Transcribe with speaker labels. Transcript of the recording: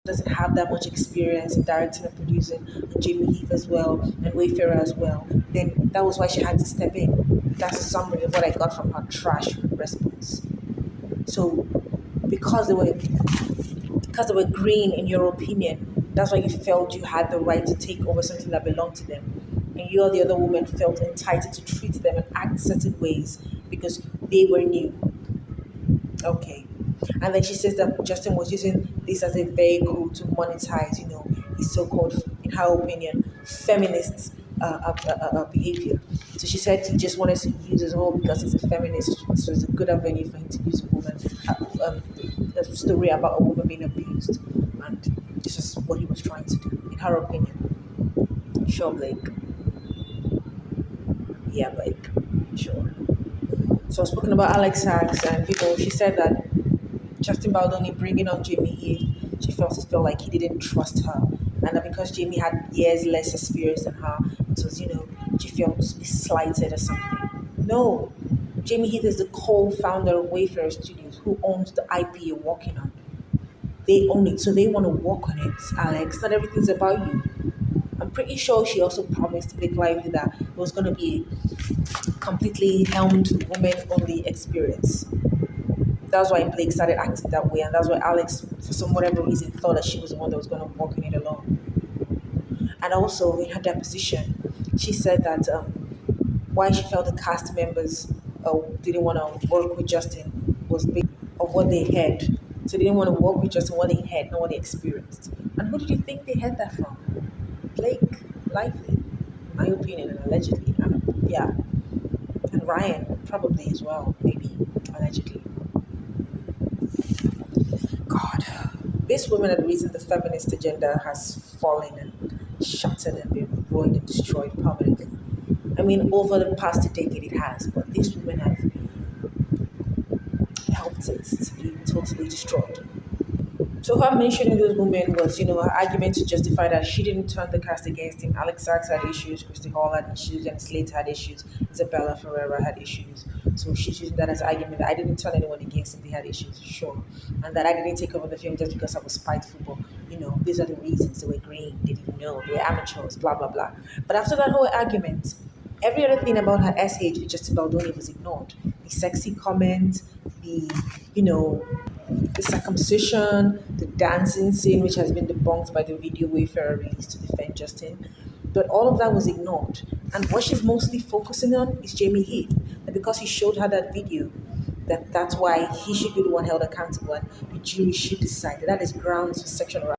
Speaker 1: doesn't have that much experience in directing and producing, and Jamie Heath as well, and Wayfarer as well, then that was why she had to step in. That's a summary of what I got from her trash response. So because they were because they were green in your opinion, that's why you felt you had the right to take over something that belonged to them. And you or the other woman felt entitled to treat them and act certain ways because they were new. Okay. And then she says that Justin was using this as a vehicle to monetize, his so-called, in her opinion, feminist behavior. So she said he just wanted to use it all because he's a feminist, so it's a good avenue for him to use a woman, a story about a woman being abused. And this is what he was trying to do, in her opinion. Sure, Blake. Yeah, Blake. Sure. So spoken about Alex Sachs and people, she said that Justin Baldoni bringing on Jamie Heath, she felt like he didn't trust her, and that because Jamie had years less experience than her, it was she felt slighted or something. No, Jamie Heath is the co-founder of Wayfarer Studios, who owns the IP you're working on. They own it, so they want to work on it. Alex, not everything's about you. I'm pretty sure she also promised Blake Lively that it was going to be a completely helmed women-only experience. That's why Blake started acting that way, and that's why Alex, for some whatever reason, thought that she was the one that was going to walk in it alone. And also, in her deposition, she said that why she felt the cast members didn't want to work with Justin was based of what they had. So they didn't want to work with Justin what they had, not what they experienced. And who did you think they had that from? Blake Lively, in my opinion, and allegedly. Yeah, and Ryan probably as well, maybe allegedly. God, these women are the reason the feminist agenda has fallen and shattered and been ruined and destroyed permanently. I mean, over the past decade it has, but these women have helped it to be totally destroyed. So her mentioning those women was, her argument to justify that she didn't turn the cast against him. Alex Sachs had issues, Christy Hall had issues, and Slate had issues, Isabella Ferreira had issues. So she's using that as an argument that I didn't turn anyone against him, they had issues, sure. And that I didn't take over the film just because I was spiteful. But, these are the reasons. They were green, they didn't know, they were amateurs, blah, blah, blah. But after that whole argument, every other thing about her SH with Justin Baldoni was ignored. The sexy comment, you know, the circumcision, the dancing scene, which has been debunked by the video Wayfarer released to defend Justin. But all of that was ignored. And what she's mostly focusing on is Jamie Heath. And because he showed her that video, that's why he should be the one held accountable and the jury should decide. That is grounds for sexual harassment.